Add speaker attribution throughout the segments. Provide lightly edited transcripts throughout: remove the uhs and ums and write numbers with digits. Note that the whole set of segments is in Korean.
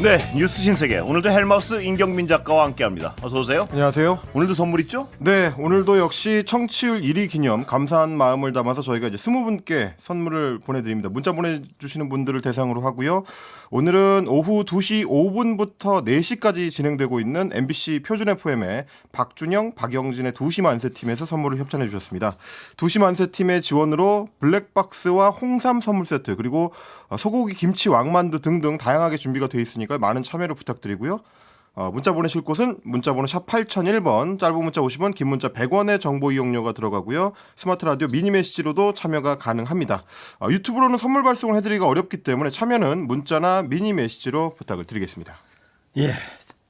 Speaker 1: 네, 뉴스 신세계. 오늘도 헬마우스 임경민 작가와 함께합니다. 어서 오세요.
Speaker 2: 안녕하세요.
Speaker 1: 오늘도 선물 있죠?
Speaker 2: 네, 오늘도 역시 청취율 1위 기념 감사한 마음을 담아서 저희가 이제 20분께 선물을 보내드립니다. 문자 보내주시는 분들을 대상으로 하고요. 오늘은 오후 2시 5분부터 4시까지 진행되고 있는 MBC 표준 FM의 박준영, 박영진의 2시 만세팀에서 선물을 협찬해 주셨습니다. 2시 만세팀의 지원으로 블랙박스와 홍삼 선물 세트 그리고 소고기 김치 왕만두 등등 다양하게 준비가 되어 있으니까 많은 참여를 부탁드리고요. 문자 보내실 곳은 문자번호 샵 8001번, 짧은 문자 50원, 긴 문자 100원의 정보 이용료가 들어가고요. 스마트 라디오 미니 메시지로도 참여가 가능합니다. 유튜브로는 선물 발송을 해드리기가 어렵기 때문에 참여는 문자나 미니 메시지로 부탁을 드리겠습니다.
Speaker 1: 예.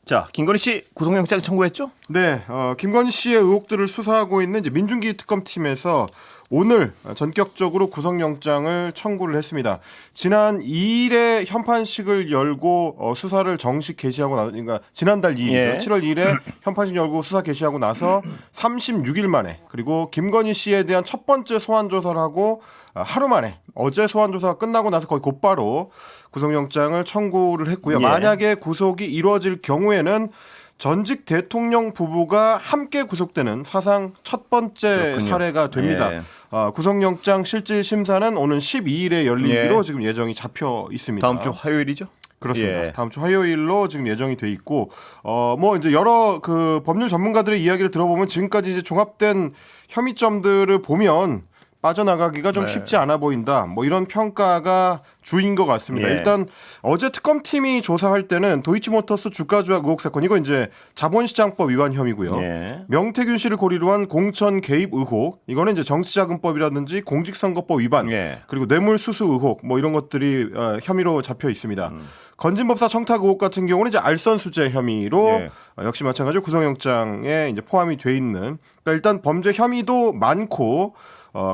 Speaker 1: 자, 김건희 씨 구속영장 청구했죠?
Speaker 2: 네, 김건희 씨의 의혹들을 수사하고 있는 이제 민중기 특검팀에서 오늘 전격적으로 구속영장을 청구를 했습니다. 지난 2일에 현판식을 열고 수사를 정식 개시하고 나서, 그러니까 지난달 2일이죠.
Speaker 1: 예.
Speaker 2: 7월 2일에 현판식 열고 수사 개시하고 나서 36일 만에 그리고 김건희 씨에 대한 첫 번째 소환 조사를 하고 하루 만에 어제 소환 조사가 끝나고 나서 거의 곧바로 구속영장을 청구를 했고요.
Speaker 1: 예.
Speaker 2: 만약에 구속이 이루어질 경우에는 전직 대통령 부부가 함께 구속되는 사상 첫 번째
Speaker 1: 그렇군요.
Speaker 2: 사례가 됩니다.
Speaker 1: 예.
Speaker 2: 구속영장 실질 심사는 오는 12일에 열리기로
Speaker 1: 예.
Speaker 2: 지금 예정이 잡혀 있습니다.
Speaker 1: 다음 주 화요일이죠?
Speaker 2: 그렇습니다.
Speaker 1: 예.
Speaker 2: 다음 주 화요일로 지금 예정이 돼 있고, 뭐 이제 여러 그 법률 전문가들의 이야기를 들어보면 지금까지 이제 종합된 혐의점들을 보면 빠져나가기가 좀
Speaker 1: 네.
Speaker 2: 쉽지 않아 보인다. 뭐 이런 평가가 주인 것 같습니다.
Speaker 1: 예.
Speaker 2: 일단 어제 특검팀이 조사할 때는 도이치모터스 주가 조작 의혹 사건 이거 이제 자본시장법 위반 혐의고요.
Speaker 1: 예.
Speaker 2: 명태균 씨를 고리로 한 공천 개입 의혹 이거는 이제 정치자금법이라든지 공직선거법 위반
Speaker 1: 예.
Speaker 2: 그리고 뇌물수수 의혹 뭐 이런 것들이 혐의로 잡혀 있습니다. 건진법사 청탁 의혹 같은 경우는 이제 알선수재 혐의로
Speaker 1: 예.
Speaker 2: 역시 마찬가지로 구속영장에 이제 포함이 돼 있는. 그러니까 일단 범죄 혐의도 많고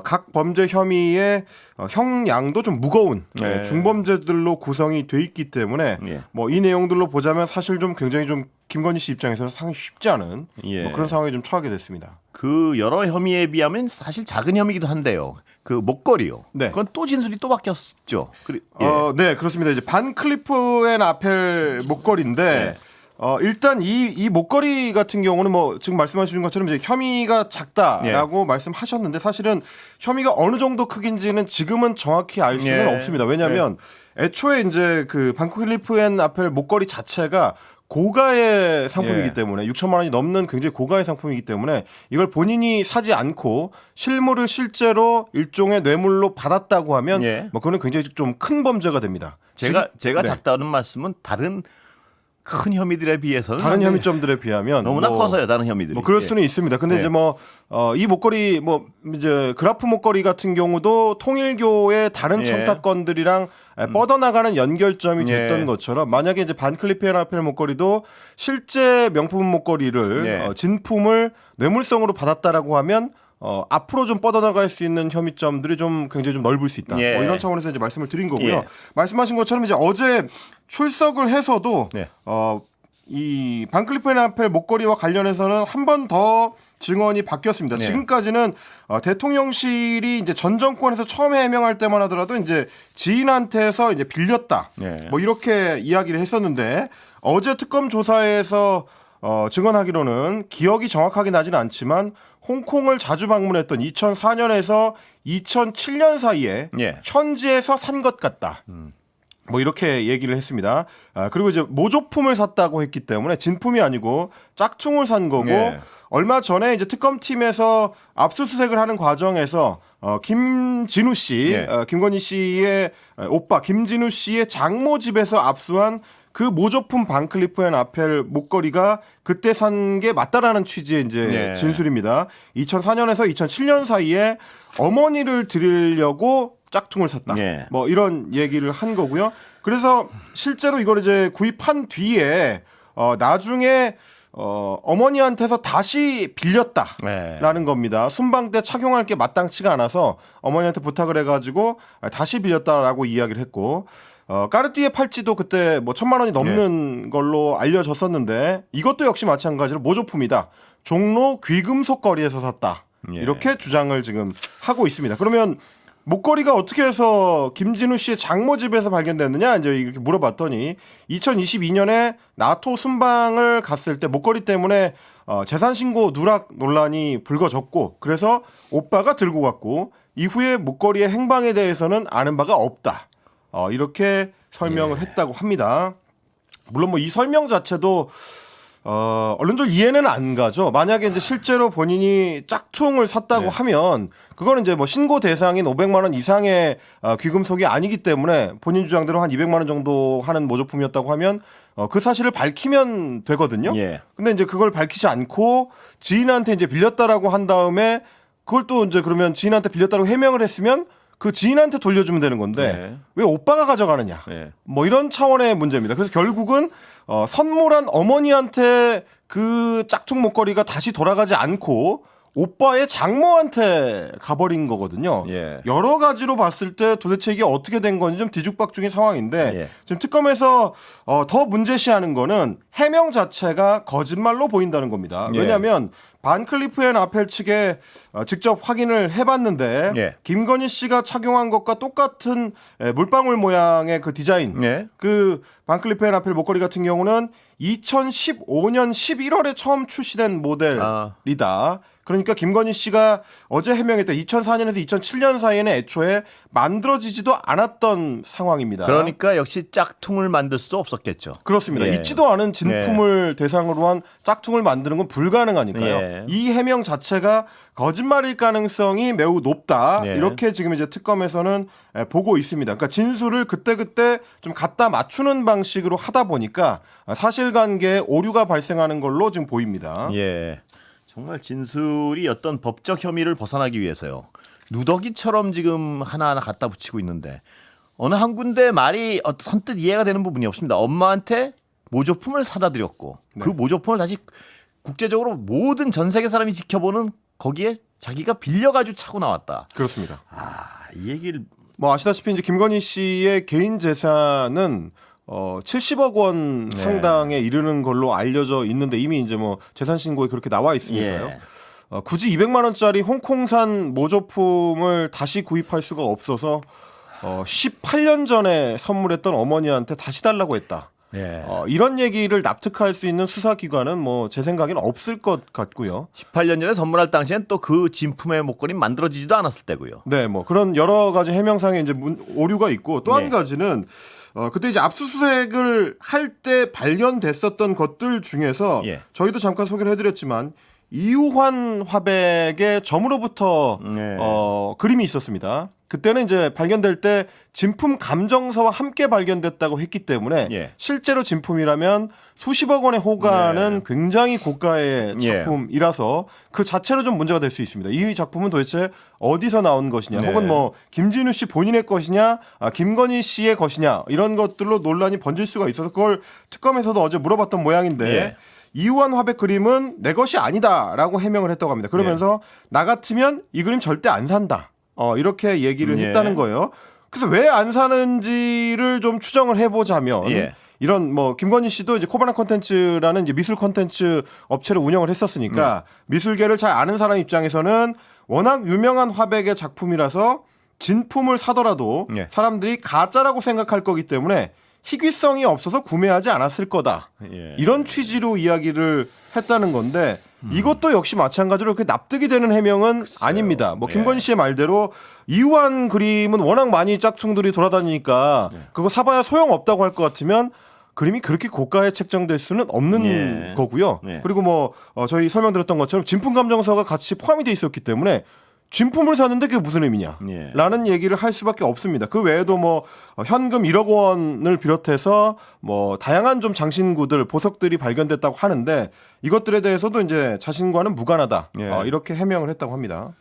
Speaker 2: 각 범죄 혐의의 형량도 좀 무거운
Speaker 1: 네.
Speaker 2: 중범죄들로 구성이 돼 있기 때문에
Speaker 1: 예.
Speaker 2: 뭐 이 내용들로 보자면 사실 좀 굉장히 좀 김건희 씨 입장에서는 상당히 쉽지 않은
Speaker 1: 예.
Speaker 2: 뭐 그런 상황에 좀 처하게 됐습니다.
Speaker 1: 그 여러 혐의에 비하면 사실 작은 혐의기도 한데요. 그 목걸이요.
Speaker 2: 네.
Speaker 1: 그건 또 진술이 또 바뀌었죠. 예.
Speaker 2: 네, 그렇습니다. 이제 반 클리프 앤 아펠 목걸이인데 일단 이 목걸이 같은 경우는 뭐 지금 말씀하신 것처럼 이제 혐의가 작다라고 말씀하셨는데 사실은 혐의가 어느 정도 크긴지는 지금은 정확히 알 수는
Speaker 1: 예.
Speaker 2: 없습니다. 왜냐하면 애초에 이제 그 반 클리프 앤 아펠 목걸이 자체가 고가의 상품이기
Speaker 1: 예.
Speaker 2: 때문에 6천만 원이 넘는 굉장히 고가의 상품이기 때문에 이걸 본인이 사지 않고 실물을 실제로 일종의 뇌물로 받았다고 하면
Speaker 1: 예.
Speaker 2: 뭐 그거는 굉장히 좀 큰 범죄가 됩니다.
Speaker 1: 제가
Speaker 2: 네.
Speaker 1: 작다는 말씀은 다른 큰 혐의들에 비해서는
Speaker 2: 다른
Speaker 1: 상당히
Speaker 2: 혐의점들에 비하면
Speaker 1: 너무나
Speaker 2: 뭐
Speaker 1: 커서요. 다른 혐의들이.
Speaker 2: 뭐 그럴
Speaker 1: 예.
Speaker 2: 수는 있습니다. 근데
Speaker 1: 네.
Speaker 2: 이제 뭐 이 목걸이 뭐 이제 그라프 목걸이 같은 경우도 통일교의 다른
Speaker 1: 예.
Speaker 2: 청탁건들이랑 뻗어나가는 연결점이 됐던
Speaker 1: 예.
Speaker 2: 것처럼 만약에 이제 반클리프 앤 아펠 목걸이도 실제 명품 목걸이를
Speaker 1: 예.
Speaker 2: 진품을 뇌물성으로 받았다라고 하면 앞으로 좀 뻗어나갈 수 있는 혐의점들이 좀 굉장히 좀 넓을 수 있다.
Speaker 1: 예.
Speaker 2: 뭐 이런 차원에서 이제 말씀을 드린 거고요.
Speaker 1: 예.
Speaker 2: 말씀하신 것처럼 이제 어제 출석을 해서도
Speaker 1: 네.
Speaker 2: 이 반클리프 앤 아펠 목걸이와 관련해서는 한 번 더 증언이 바뀌었습니다.
Speaker 1: 네.
Speaker 2: 지금까지는 대통령실이 이제 전 정권에서 처음 해명할 때만 하더라도 이제 지인한테서 이제 빌렸다.
Speaker 1: 네.
Speaker 2: 뭐 이렇게 이야기를 했었는데 어제 특검 조사에서 증언하기로는 기억이 정확하게 나지는 않지만 홍콩을 자주 방문했던 2004년에서 2007년 사이에
Speaker 1: 예.
Speaker 2: 현지에서 산 것 같다. 뭐 이렇게 얘기를 했습니다. 그리고 이제 모조품을 샀다고 했기 때문에 진품이 아니고 짝퉁을 산 거고
Speaker 1: 예.
Speaker 2: 얼마 전에 이제 특검팀에서 압수수색을 하는 과정에서 김진우 씨,
Speaker 1: 예.
Speaker 2: 김건희 씨의 오빠 김진우 씨의 장모 집에서 압수한 그 모조품 반클리프 앤 아펠 목걸이가 그때 산 게 맞다라는 취지의 이제
Speaker 1: 예.
Speaker 2: 진술입니다. 2004년에서 2007년 사이에 어머니를 드리려고 짝퉁을 샀다.
Speaker 1: 예.
Speaker 2: 뭐 이런 얘기를 한 거고요. 그래서 실제로 이걸 이제 구입한 뒤에 나중에 어머니한테서 다시 빌렸다라는
Speaker 1: 네.
Speaker 2: 겁니다. 순방 때 착용할 게 마땅치가 않아서 어머니한테 부탁을 해가지고 다시 빌렸다라고 이야기를 했고 까르띠에 팔찌도 그때 뭐 1,000만 원이 넘는 걸로 알려졌었는데 이것도 역시 마찬가지로 모조품이다. 종로 귀금속 거리에서 샀다.
Speaker 1: 예.
Speaker 2: 이렇게 주장을 지금 하고 있습니다. 그러면 목걸이가 어떻게 해서 김진우 씨의 장모 집에서 발견됐느냐 이제 이렇게 물어봤더니 2022년에 나토 순방을 갔을 때 목걸이 때문에 재산 신고 누락 논란이 불거졌고 그래서 오빠가 들고 갔고 이후에 목걸이의 행방에 대해서는 아는 바가 없다. 이렇게 설명을 했다고 합니다. 물론 뭐 이 설명 자체도 언론적 이해는 안 가죠. 만약에 이제 실제로 본인이 짝퉁을 샀다고 하면 그거는 이제 뭐 신고 대상인 500만 원 이상의 귀금속이 아니기 때문에 본인 주장대로 한 200만 원 정도 하는 모조품이었다고 하면 그 사실을 밝히면 되거든요. 근데 이제 그걸 밝히지 않고 지인한테 이제 빌렸다라고 한 다음에 그걸 또 이제 그러면 지인한테 빌렸다고 해명을 했으면 그 지인한테 돌려주면 되는 건데 왜 오빠가 가져가느냐 뭐 이런 차원의 문제입니다. 그래서 결국은 선물한 어머니한테 그 짝퉁 목걸이가 다시 돌아가지 않고 오빠의 장모한테 가버린 거거든요. 여러 가지로 봤을 때 도대체 이게 어떻게 된 건지 좀 뒤죽박죽인 상황인데 지금 특검에서 더 문제시하는 거는 해명 자체가 거짓말로 보인다는 겁니다. 왜냐하면 반클리프 앤 아펠 측에 직접 확인을 해봤는데 김건희 씨가 착용한 것과 똑같은 물방울 모양의 그 디자인 그 반클리프 앤 아펠 목걸이 같은 경우는 2015년 11월에 처음 출시된 모델이다. 그러니까 김건희 씨가 어제 해명했던 2004년에서 2007년 사이에는 애초에 만들어지지도 않았던 상황입니다.
Speaker 1: 그러니까 역시 짝퉁을 만들 수도 없었겠죠.
Speaker 2: 그렇습니다. 있지도 않은 진품을 대상으로 한 짝퉁을 만드는 건 불가능하니까요. 이 해명 자체가 거짓말일 가능성이 매우 높다. 이렇게 지금 이제 특검에서는 보고 있습니다. 그러니까 진술을 그때그때 좀 갖다 맞추는 방식으로 하다 보니까 사실관계에 오류가 발생하는 걸로 지금 보입니다.
Speaker 1: 정말 진술이 어떤 법적 혐의를 벗어나기 위해서요. 누더기처럼 지금 하나하나 갖다 붙이고 있는데 어느 한 군데 말이 선뜻 이해가 되는 부분이 없습니다. 엄마한테 모조품을 사다 드렸고 그 모조품을 다시 국제적으로 모든 전 세계 사람이 지켜보는 거기에 자기가 빌려가지고 차고 나왔다.
Speaker 2: 그렇습니다.
Speaker 1: 이 얘기를
Speaker 2: 뭐 아시다시피 이제 김건희 씨의 개인 재산은 70억 원 상당에 이르는 걸로 알려져 있는데 이미 이제 뭐 재산 신고에 그렇게 나와 있으니까요. 굳이 200만 원짜리 홍콩산 모조품을 다시 구입할 수가 없어서 18년 전에 선물했던 어머니한테 다시 달라고 했다. 이런 얘기를 납득할 수 있는 수사기관은 뭐 제 생각에는 없을 것 같고요.
Speaker 1: 18년 전에 선물할 당시엔 또 그 진품의 목걸이 만들어지지도 않았을 때고요.
Speaker 2: 네, 뭐 그런 여러 가지 해명상에 이제 오류가 있고 또 한 가지는 그때 이제 압수수색을 할 때 발견됐었던 것들 중에서 저희도 잠깐 소개를 해드렸지만 이우환 화백의 점으로부터 그림이 있었습니다. 그때는 이제 발견될 때 진품 감정서와 함께 발견됐다고 했기 때문에 실제로 진품이라면 수십억 원의 호가는 굉장히 고가의 작품이라서 그 자체로 좀 문제가 될 수 있습니다. 이 작품은 도대체 어디서 나온 것이냐 혹은 뭐 김진우 씨 본인의 것이냐 김건희 씨의 것이냐 이런 것들로 논란이 번질 수가 있어서 그걸 특검에서도 어제 물어봤던 모양인데 이우환 화백 그림은 내 것이 아니다라고 해명을 했다고 합니다. 그러면서 나 같으면 이 그림 절대 안 산다. 이렇게 얘기를 했다는 거예요. 그래서 왜 안 사는지를 좀 추정을 해보자면 이런 뭐 김건희 씨도 이제 코바나 콘텐츠라는 이제 미술 콘텐츠 업체를 운영을 했었으니까 미술계를 잘 아는 사람 입장에서는 워낙 유명한 화백의 작품이라서 진품을 사더라도 사람들이 가짜라고 생각할 거기 때문에 희귀성이 없어서 구매하지 않았을 거다. 이런 취지로 이야기를 했다는 건데 이것도 역시 마찬가지로 그렇게 납득이 되는 해명은 아닙니다. 뭐 김건희 씨의 말대로 이우환 그림은 워낙 많이 짝퉁들이 돌아다니니까 그거 사봐야 소용없다고 할 것 같으면 그림이 그렇게 고가에 책정될 수는 없는 거고요. 그리고 뭐 저희 설명드렸던 것처럼 진품 감정서가 같이 포함이 돼 있었기 때문에 진품을 샀는데 그게 무슨 의미냐 라는 얘기를 할 수밖에 없습니다. 그 외에도 뭐 현금 1억 원을 비롯해서 뭐 다양한 좀 장신구들 보석들이 발견됐다고 하는데 이것들에 대해서도 이제 자신과는 무관하다 이렇게 해명을 했다고 합니다.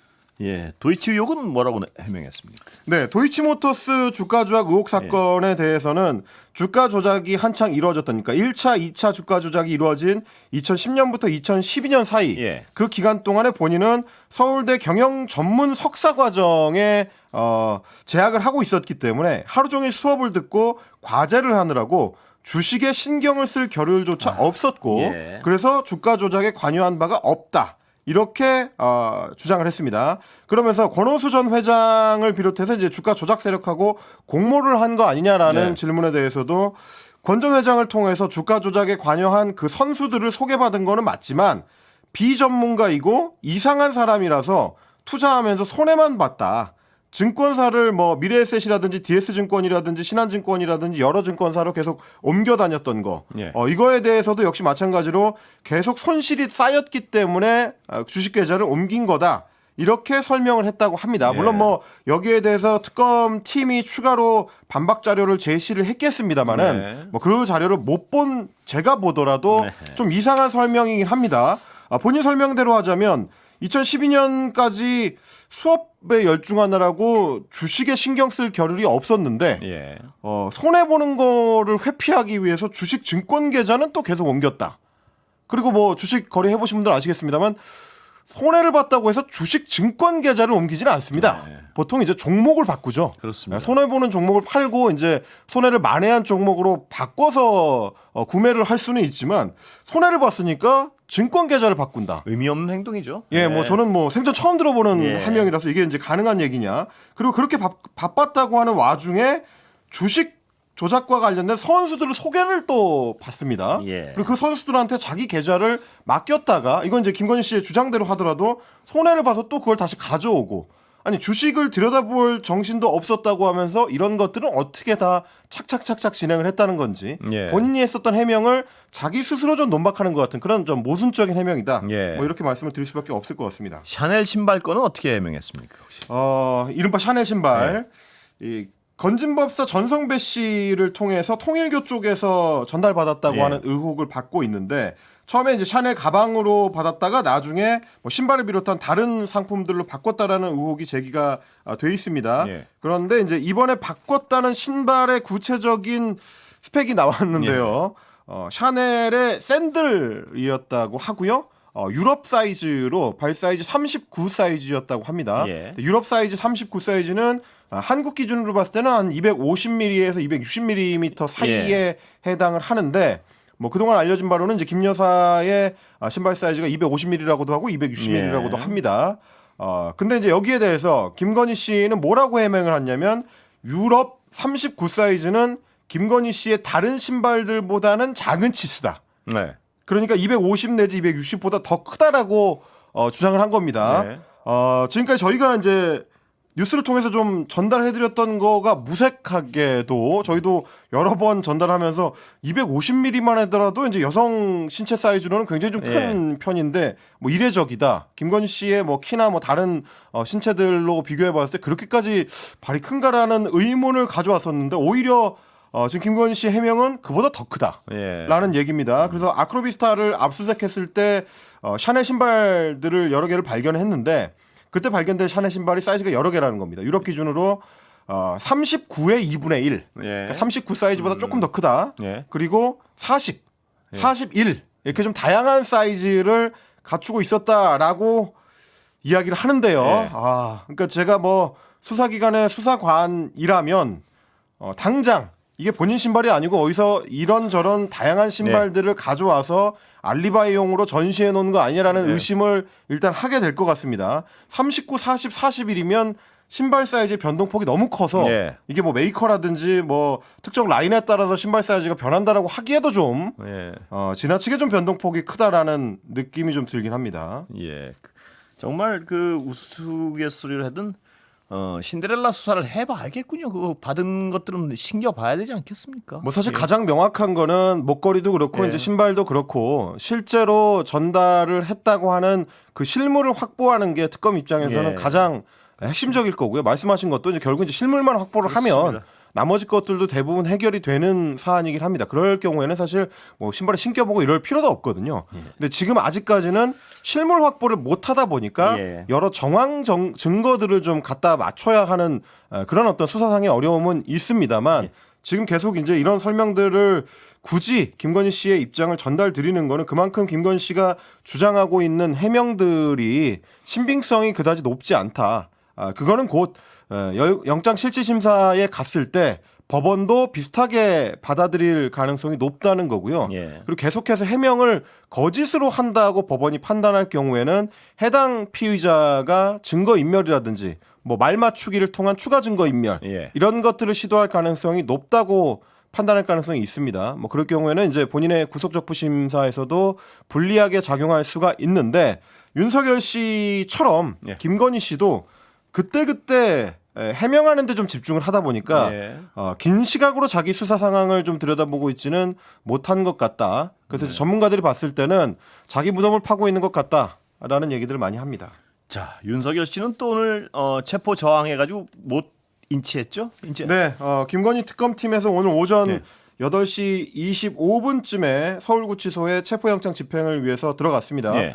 Speaker 1: 도이치 의혹은 뭐라고 해명했습니까?
Speaker 2: 네, 도이치모터스 주가 조작 의혹 사건에 대해서는 주가 조작이 한창 이루어졌다니까 1차, 2차 주가 조작이 이루어진 2010년부터 2012년 사이 그 기간 동안에 본인은 서울대 경영 전문 석사 과정에 재학을 하고 있었기 때문에 하루 종일 수업을 듣고 과제를 하느라고 주식에 신경을 쓸 겨를조차 없었고 그래서 주가 조작에 관여한 바가 없다. 이렇게 주장을 했습니다. 그러면서 권오수 전 회장을 비롯해서 이제 주가 조작 세력하고 공모를 한 거 아니냐라는
Speaker 1: 네.
Speaker 2: 질문에 대해서도 권 전 회장을 통해서 주가 조작에 관여한 그 선수들을 소개받은 거는 맞지만 비전문가이고 이상한 사람이라서 투자하면서 손해만 봤다. 증권사를 뭐 미래에셋이라든지 DS증권이라든지 신한증권이라든지 여러 증권사로 계속 옮겨 다녔던 거.
Speaker 1: 예.
Speaker 2: 이거에 대해서도 역시 마찬가지로 계속 손실이 쌓였기 때문에 주식 계좌를 옮긴 거다. 이렇게 설명을 했다고 합니다. 물론
Speaker 1: 예.
Speaker 2: 뭐 여기에 대해서 특검 팀이 추가로 반박 자료를 제시를 했겠습니다만은
Speaker 1: 네.
Speaker 2: 뭐 그 자료를 못 본 제가 보더라도
Speaker 1: 네.
Speaker 2: 좀 이상한 설명이긴 합니다. 본인 설명대로 하자면 2012년까지 수업에 열중하느라고 주식에 신경 쓸 겨를이 없었는데
Speaker 1: 예.
Speaker 2: 손해 보는 거를 회피하기 위해서 주식 증권 계좌는 또 계속 옮겼다. 그리고 뭐 주식 거래 해보신 분들 아시겠습니다만 손해를 봤다고 해서 주식 증권 계좌를 옮기지는 않습니다.
Speaker 1: 네.
Speaker 2: 보통 이제 종목을 바꾸죠.
Speaker 1: 그렇습니다.
Speaker 2: 손해 보는 종목을 팔고 이제 손해를 만회한 종목으로 바꿔서 구매를 할 수는 있지만 손해를 봤으니까 증권 계좌를 바꾼다.
Speaker 1: 의미 없는 행동이죠.
Speaker 2: 예,
Speaker 1: 네.
Speaker 2: 뭐 저는 뭐 생전 처음 들어보는
Speaker 1: 예.
Speaker 2: 해명이라서 이게 이제 가능한 얘기냐. 그리고 그렇게 바빴다고 하는 와중에 주식 조작과 관련된 선수들을 소개를 또 받습니다.
Speaker 1: 예.
Speaker 2: 그리고 그 선수들한테 자기 계좌를 맡겼다가 이건 이제 김건희 씨의 주장대로 하더라도 손해를 봐서 또 그걸 다시 가져오고 아니 주식을 들여다볼 정신도 없었다고 하면서 이런 것들은 어떻게 다 착착착착 진행을 했다는 건지
Speaker 1: 예.
Speaker 2: 본인이 했었던 해명을 자기 스스로 좀 논박하는 것 같은 그런 좀 모순적인 해명이다.
Speaker 1: 예.
Speaker 2: 뭐 이렇게 말씀을 드릴 수밖에 없을 것 같습니다.
Speaker 1: 샤넬 신발 건은 어떻게 해명했습니까? 혹시?
Speaker 2: 이른바 샤넬 신발.
Speaker 1: 네.
Speaker 2: 이 건진법사 전성배 씨를 통해서 통일교 쪽에서 전달받았다고
Speaker 1: 예.
Speaker 2: 하는 의혹을 받고 있는데 처음에 이제 샤넬 가방으로 받았다가 나중에 뭐 신발을 비롯한 다른 상품들로 바꿨다라는 의혹이 제기가 돼 있습니다.
Speaker 1: 예.
Speaker 2: 그런데 이제 이번에 바꿨다는 신발의 구체적인 스펙이 나왔는데요. 샤넬의 샌들이었다고 하고요. 유럽 사이즈로 발 사이즈 39 사이즈였다고 합니다.
Speaker 1: 예.
Speaker 2: 유럽 사이즈 39 사이즈는 한국 기준으로 봤을 때는 한 250mm에서 260mm 사이에 해당을 하는데 뭐 그동안 알려진 바로는 이제 김 여사의 신발 사이즈가 250mm라고도 하고 260mm라고도
Speaker 1: 예.
Speaker 2: 합니다. 근데 이제 여기에 대해서 김건희 씨는 뭐라고 해명을 했냐면 유럽 39 사이즈는 김건희 씨의 다른 신발들보다는 작은 치수다.
Speaker 1: 네.
Speaker 2: 그러니까 250 내지 260보다 더 크다라고 주장을 한 겁니다.
Speaker 1: 네.
Speaker 2: 지금까지 저희가 이제 뉴스를 통해서 좀 전달해드렸던 거가 무색하게도 저희도 여러 번 전달하면서 250mm만 하더라도 이제 여성 신체 사이즈로는 굉장히 좀 큰 편인데 뭐 이례적이다. 김건희 씨의 뭐 키나 뭐 다른 신체들로 비교해봤을 때 그렇게까지 발이 큰가라는 의문을 가져왔었는데 오히려 지금 김건희 씨의 해명은 그보다 더 크다라는
Speaker 1: 예.
Speaker 2: 얘기입니다. 그래서 아크로비스타를 압수수색했을 때 샤넬 신발들을 여러 개를 발견했는데 그때 발견된 샤넬 신발이 사이즈가 여러 개라는 겁니다. 유럽 기준으로 39의 2분의 1,
Speaker 1: 예.
Speaker 2: 그러니까 39 사이즈보다 조금 더 크다.
Speaker 1: 예.
Speaker 2: 그리고 40, 41 이렇게 좀 다양한 사이즈를 갖추고 있었다라고 이야기를 하는데요.
Speaker 1: 예.
Speaker 2: 그러니까 제가 뭐 수사기관의 수사관이라면 당장 이게 본인 신발이 아니고 어디서 이런저런 다양한 신발들을 가져와서 알리바이용으로 전시해 놓은 거 아니라는
Speaker 1: 네.
Speaker 2: 의심을 일단 하게 될 것 같습니다. 39, 40, 41이면 신발 사이즈의 변동폭이 너무 커서
Speaker 1: 예.
Speaker 2: 이게 뭐 메이커라든지 뭐 특정 라인에 따라서 신발 사이즈가 변한다라고 하기에도 좀
Speaker 1: 예.
Speaker 2: 지나치게 좀 변동폭이 크다라는 느낌이 좀 들긴 합니다.
Speaker 1: 예. 정말 그 우스갯소리를 하든 신데렐라 수사를 해봐야겠군요. 그거 받은 것들은 신겨봐야 되지 않겠습니까?
Speaker 2: 뭐 사실
Speaker 1: 예.
Speaker 2: 가장 명확한 거는 목걸이도 그렇고
Speaker 1: 예.
Speaker 2: 이제 신발도 그렇고 실제로 전달을 했다고 하는 그 실물을 확보하는 게 특검 입장에서는
Speaker 1: 예.
Speaker 2: 가장 핵심적일 거고요. 말씀하신 것도 이제 결국 이제 실물만 확보를 하면
Speaker 1: 그렇습니다.
Speaker 2: 나머지 것들도 대부분 해결이 되는 사안이긴 합니다. 그럴 경우에는 사실 뭐 신발을 신겨보고 이럴 필요도 없거든요. 근데 지금 아직까지는 실물 확보를 못 하다 보니까
Speaker 1: 예.
Speaker 2: 여러 정황 증거들을 좀 갖다 맞춰야 하는 그런 어떤 수사상의 어려움은 있습니다만 지금 계속 이제 이런 설명들을 굳이 김건희 씨의 입장을 전달 드리는 거는 그만큼 김건희 씨가 주장하고 있는 해명들이 신빙성이 그다지 높지 않다. 그거는 곧 영장실질심사에 갔을 때 법원도 비슷하게 받아들일 가능성이 높다는 거고요.
Speaker 1: 예.
Speaker 2: 그리고 계속해서 해명을 거짓으로 한다고 법원이 판단할 경우에는 해당 피의자가 증거 인멸이라든지 뭐 말 맞추기를 통한 추가 증거 인멸
Speaker 1: 예.
Speaker 2: 이런 것들을 시도할 가능성이 높다고 판단할 가능성이 있습니다. 뭐 그럴 경우에는 이제 본인의 구속적부 심사에서도 불리하게 작용할 수가 있는데 윤석열 씨처럼
Speaker 1: 예.
Speaker 2: 김건희 씨도 그때그때 해명하는 데 좀 집중을 하다 보니까
Speaker 1: 예.
Speaker 2: 긴 시각으로 자기 수사 상황을 좀 들여다보고 있지는 못한 것 같다. 그래서
Speaker 1: 네.
Speaker 2: 전문가들이 봤을 때는 자기 무덤을 파고 있는 것 같다라는 얘기들을 많이 합니다.
Speaker 1: 자, 윤석열 씨는 또 오늘 체포 저항해가지고 못 인치했죠? 인치.
Speaker 2: 네, 김건희 특검팀에서 오늘 오전
Speaker 1: 네.
Speaker 2: 8시 25분쯤에 서울구치소에 체포영장 집행을 위해서 들어갔습니다.
Speaker 1: 네.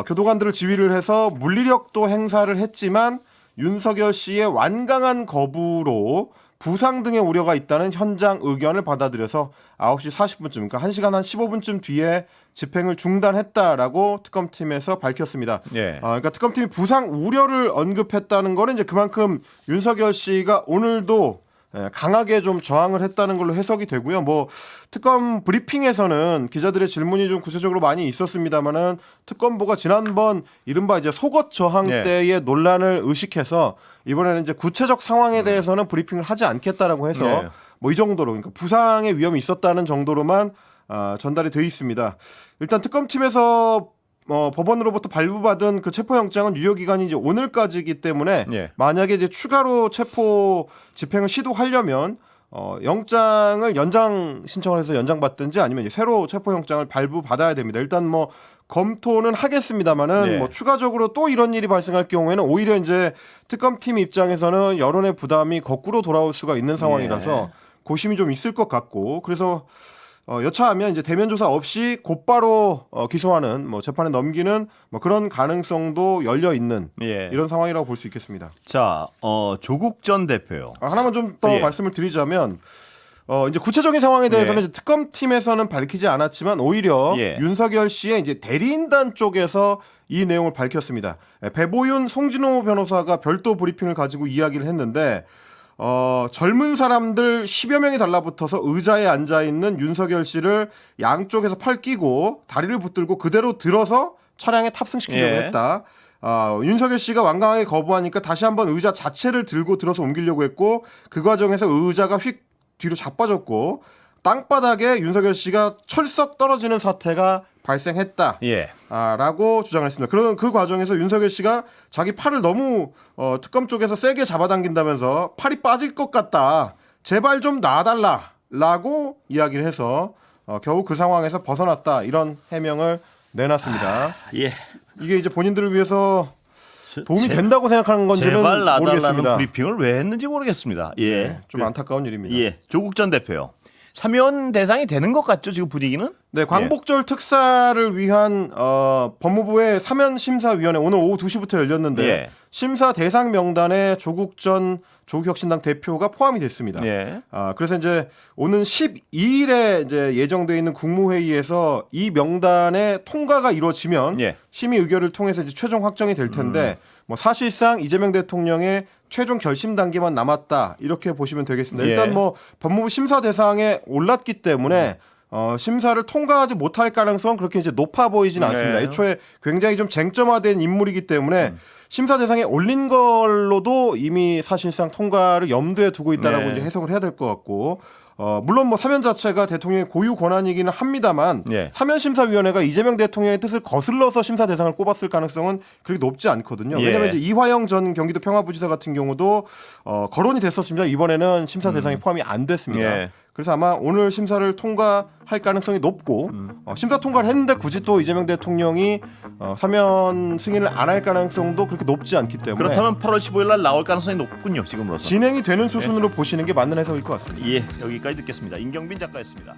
Speaker 2: 교도관들을 지휘를 해서 물리력도 행사를 했지만 윤석열 씨의 완강한 거부로 부상 등의 우려가 있다는 현장 의견을 받아들여서 9시 40분쯤, 그러니까 1시간 한 15분쯤 뒤에 집행을 중단했다라고 특검팀에서 밝혔습니다.
Speaker 1: 예.
Speaker 2: 그러니까 특검팀이 부상 우려를 언급했다는 거는 이제 그만큼 윤석열 씨가 오늘도 강하게 좀 저항을 했다는 걸로 해석이 되고요. 뭐 특검 브리핑에서는 기자들의 질문이 좀 구체적으로 많이 있었습니다만은 특검보가 지난번 이른바 이제 속옷 저항
Speaker 1: 네.
Speaker 2: 때의 논란을 의식해서 이번에는 이제 구체적 상황에 대해서는 브리핑을 하지 않겠다라고 해서
Speaker 1: 네.
Speaker 2: 뭐 이 정도로 그러니까 부상의 위험이 있었다는 정도로만 전달이 돼 있습니다. 일단 특검팀에서 법원으로부터 발부받은 그 체포영장은 유효기간이 이제 오늘까지이기 때문에
Speaker 1: 예.
Speaker 2: 만약에 이제 추가로 체포 집행을 시도하려면 영장을 연장 신청을 해서 연장받든지 아니면 이제 새로 체포영장을 발부받아야 됩니다. 일단 뭐 검토는 하겠습니다만은
Speaker 1: 네.
Speaker 2: 뭐 추가적으로 또 이런 일이 발생할 경우에는 오히려 이제 특검팀 입장에서는 여론의 부담이 거꾸로 돌아올 수가 있는 상황이라서 고심이 좀 있을 것 같고 그래서 여차하면 이제 대면 조사 없이 곧바로 기소하는 뭐 재판에 넘기는 뭐 그런 가능성도 열려 있는
Speaker 1: 예.
Speaker 2: 이런 상황이라고 볼 수 있겠습니다.
Speaker 1: 자, 조국 전 대표요.
Speaker 2: 하나만 좀 더
Speaker 1: 예.
Speaker 2: 말씀을 드리자면 이제 구체적인 상황에 대해서는
Speaker 1: 예.
Speaker 2: 이제 특검팀에서는 밝히지 않았지만 오히려
Speaker 1: 예.
Speaker 2: 윤석열 씨의 이제 대리인단 쪽에서 이 내용을 밝혔습니다. 배보윤 송진호 변호사가 별도 브리핑을 가지고 이야기를 했는데 젊은 사람들 10여 명이 달라붙어서 의자에 앉아 있는 윤석열 씨를 양쪽에서 팔 끼고 다리를 붙들고 그대로 들어서 차량에 탑승시키려고
Speaker 1: 예.
Speaker 2: 했다. 윤석열 씨가 완강하게 거부하니까 다시 한번 의자 자체를 들고 들어서 옮기려고 했고 그 과정에서 의자가 휙 뒤로 자빠졌고 땅바닥에 윤석열 씨가 철썩 떨어지는 사태가 발생했다.
Speaker 1: 예.
Speaker 2: 라고 주장을 했습니다. 그런 그 과정에서 윤석열 씨가 자기 팔을 너무 특검 쪽에서 세게 잡아당긴다면서 팔이 빠질 것 같다. 제발 좀 놔달라라고 이야기를 해서 겨우 그 상황에서 벗어났다. 이런 해명을 내놨습니다.
Speaker 1: 예.
Speaker 2: 이게 이제 본인들을 위해서 도움이 된다고 생각하는 건지는
Speaker 1: 제발 놔달라는
Speaker 2: 모르겠습니다.
Speaker 1: 브리핑을 왜 했는지 모르겠습니다. 예.
Speaker 2: 네, 좀 안타까운 일입니다.
Speaker 1: 예. 조국 전 대표요. 사면 대상이 되는 것 같죠, 지금 분위기는?
Speaker 2: 네, 광복절 특사를 위한 법무부의 사면심사위원회 오늘 오후 2시부터 열렸는데
Speaker 1: 예.
Speaker 2: 심사 대상 명단에 조국 전 조국혁신당 대표가 포함이 됐습니다.
Speaker 1: 예.
Speaker 2: 그래서 이제 오는 12일에 이제 예정돼 있는 국무회의에서 이 명단의 통과가 이루어지면
Speaker 1: 예.
Speaker 2: 심의 의결을 통해서 이제 최종 확정이 될 텐데 뭐 사실상 이재명 대통령의 최종 결심 단계만 남았다 이렇게 보시면 되겠습니다.
Speaker 1: 예.
Speaker 2: 일단 뭐 법무부 심사 대상에 올랐기 때문에 심사를 통과하지 못할 가능성 그렇게 이제 높아 보이지는 않습니다.
Speaker 1: 네.
Speaker 2: 애초에 굉장히 좀 쟁점화된 인물이기 때문에 심사 대상에 올린 걸로도 이미 사실상 통과를 염두에 두고 있다라고
Speaker 1: 네.
Speaker 2: 이제 해석을 해야 될 것 같고. 물론 뭐 사면 자체가 대통령의 고유 권한이기는 합니다만
Speaker 1: 예.
Speaker 2: 사면심사위원회가 이재명 대통령의 뜻을 거슬러서 심사 대상을 꼽았을 가능성은 그렇게 높지 않거든요.
Speaker 1: 예.
Speaker 2: 왜냐하면 이제 이화영 전 경기도 평화부지사 같은 경우도 거론이 됐었습니다. 이번에는 심사 대상에 포함이 안 됐습니다.
Speaker 1: 예.
Speaker 2: 그래서 아마 오늘 심사를 통과할 가능성이 높고 심사 통과를 했는데 굳이 또 이재명 대통령이 사면 승인을 안 할 가능성도 그렇게 높지 않기 때문에
Speaker 1: 그렇다면 8월 15일 날 나올 가능성이 높군요, 지금으로서.
Speaker 2: 진행이 되는 수순으로 보시는 게 맞는 해석일 것 같습니다.
Speaker 1: 예, 여기까지 듣겠습니다. 임경빈 작가였습니다.